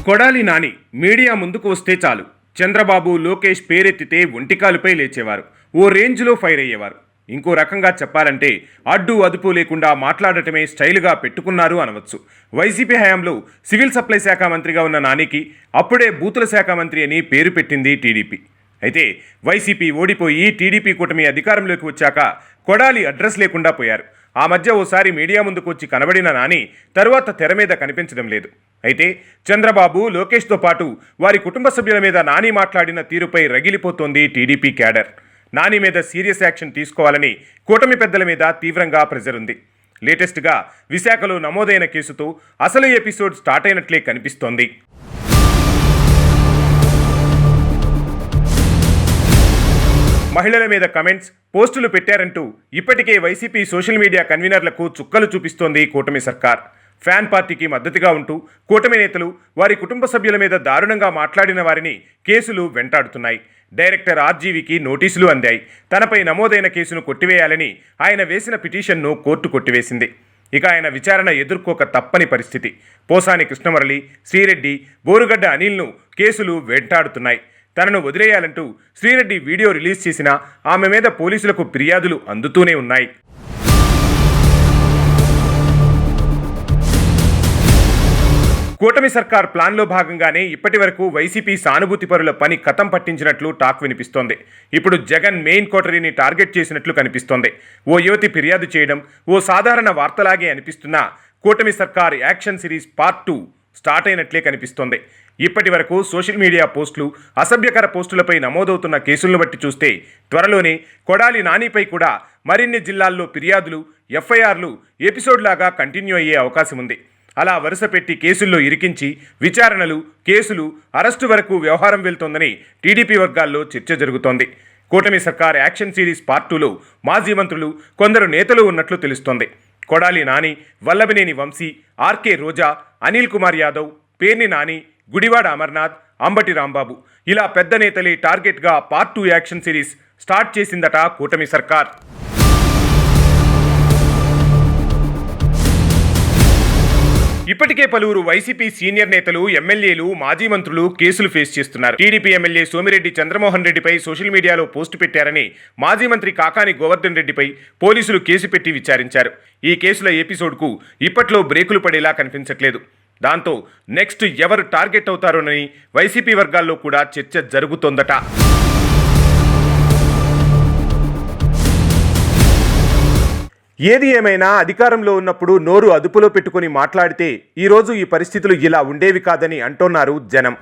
Kodali Nani media ముందుకు వస్తే చాలు చంద్రబాబు లోకేష్ పేరెత్తితే ఒంటికాలుపై లేచేవారు. ఓ రేంజ్లో ఫైర్ అయ్యేవారు. ఇంకో రకంగా చెప్పాలంటే అడ్డు అదుపు లేకుండా మాట్లాడటమే స్టైల్గా పెట్టుకున్నారు అనవచ్చు. వైసీపీ హయాంలో సివిల్ సప్లై శాఖ మంత్రిగా ఉన్న నానికి అప్పుడే బూతుల శాఖ మంత్రి అని పేరు పెట్టింది టీడీపీ. అయితే వైసీపీ ఓడిపోయి టీడీపీ కూటమి అధికారంలోకి వచ్చాక కొడాలి అడ్రస్ లేకుండా పోయారు. ఆ మధ్య ఓసారి మీడియా ముందుకు వచ్చి కనబడిన నాని తరువాత తెర మీద కనిపించడం లేదు. అయితే చంద్రబాబు లోకేష్తో పాటు వారి కుటుంబ సభ్యుల మీద నాని మాట్లాడిన తీరుపై రగిలిపోతోంది టీడీపీ క్యాడర్. నాని మీద సీరియస్ యాక్షన్ తీసుకోవాలని కూటమి పెద్దల మీద తీవ్రంగా ప్రెజర్ ఉంది. లేటెస్ట్గా విశాఖలో నమోదైన కేసుతో అసలు ఎపిసోడ్ స్టార్ట్ అయినట్లే కనిపిస్తోంది. మహిళల మీద కమెంట్స్, పోస్టులు పెట్టారంటూ ఇప్పటికే వైసీపీ సోషల్ మీడియా కన్వీనర్లకు చుక్కలు చూపిస్తోంది కూటమి సర్కార్. ఫ్యాన్ పార్టీకి మద్దతుగా ఉంటూ కూటమి నేతలు వారి కుటుంబ సభ్యుల మీద దారుణంగా మాట్లాడిన వారిని కేసులు వెంటాడుతున్నాయి. డైరెక్టర్ ఆర్జీవీకి నోటీసులు అందాయి. తనపై నమోదైన కేసును కొట్టివేయాలని ఆయన వేసిన పిటిషన్ను కోర్టు కొట్టివేసింది. ఇక ఆయన విచారణ ఎదుర్కోక తప్పని పరిస్థితి. పోసాని కృష్ణమురళి, శ్రీరెడ్డి, బోరుగడ్డ అనిల్ను కేసులు వెంటాడుతున్నాయి. తనను వదిలేయాలంటూ శ్రీరెడ్డి వీడియో రిలీజ్ చేసినా ఆమె మీద పోలీసులకు ఫిర్యాదులు అందుతూనే ఉన్నాయి. కూటమి సర్కార్ ప్లాన్లో భాగంగానే ఇప్పటి వరకు వైసీపీ సానుభూతి పరుల పని కథం పట్టించినట్లు టాక్ వినిపిస్తోంది. ఇప్పుడు జగన్ మెయిన్ కోటరీని టార్గెట్ చేసినట్లు కనిపిస్తోంది. ఓ యువతి ఫిర్యాదు చేయడం ఓ సాధారణ వార్తలాగే అనిపిస్తున్నా కూటమి సర్కార్ యాక్షన్ సిరీస్ పార్ట్ 2 స్టార్ట్ అయినట్లే కనిపిస్తోంది. ఇప్పటి వరకు సోషల్ మీడియా పోస్టులు, అసభ్యకర పోస్టులపై నమోదవుతున్న కేసులను బట్టి చూస్తే త్వరలోనే కొడాలి నానిపై కూడా మరిన్ని జిల్లాల్లో ఫిర్యాదులు, ఎఫ్ఐఆర్లు ఎపిసోడ్ లాగా కంటిన్యూ అయ్యే అవకాశం ఉంది. అలా వరుస పెట్టి కేసుల్లో ఇరికించి విచారణలు, కేసులు, అరెస్టు వరకు వ్యవహారం వెళ్తోందని టీడీపీ వర్గాల్లో చర్చ జరుగుతోంది. కూటమి సర్కార్ యాక్షన్ సిరీస్ పార్ట్ 2లో మాజీ మంత్రులు, కొందరు నేతలు ఉన్నట్లు తెలుస్తోంది. కొడాలి నాని, వల్లభనేని వంశీ, ఆర్కే రోజా, అనిల్ కుమార్ యాదవ్, పేర్ని నాని, గుడివాడ అమర్నాథ్, అంబటి రాంబాబు ఇలా పెద్ద నేతలే టార్గెట్గా పార్ట్ 2 యాక్షన్ సిరీస్ స్టార్ట్ చేసిందట కూటమి సర్కార్. ఇప్పటికే పలువురు వైసీపీ సీనియర్ నేతలు, ఎమ్మెల్యేలు, మాజీ మంత్రులు కేసులు ఫేస్ చేస్తున్నారు. టీడీపీ ఎమ్మెల్యే సోమిరెడ్డి చంద్రమోహన్ రెడ్డిపై సోషల్ మీడియాలో పోస్టు పెట్టారని మాజీ మంత్రి కాకాని గోవర్ధన్ రెడ్డిపై పోలీసులు కేసు పెట్టి విచారించారు. ఈ కేసుల ఎపిసోడ్కు ఇప్పట్లో బ్రేకులు పడేలా కనిపించట్లేదు. దాంతో నెక్స్ట్ ఎవరు టార్గెట్ అవుతారోనని వైసీపీ వర్గాల్లో కూడా చర్చ జరుగుతోందట. ఏది ఏమైనా అధికారంలో ఉన్నప్పుడు నోరు అదుపులో పెట్టుకుని మాట్లాడితే ఈరోజు ఈ పరిస్థితులు ఇలా ఉండేవి కాదని అంటున్నారు జనం.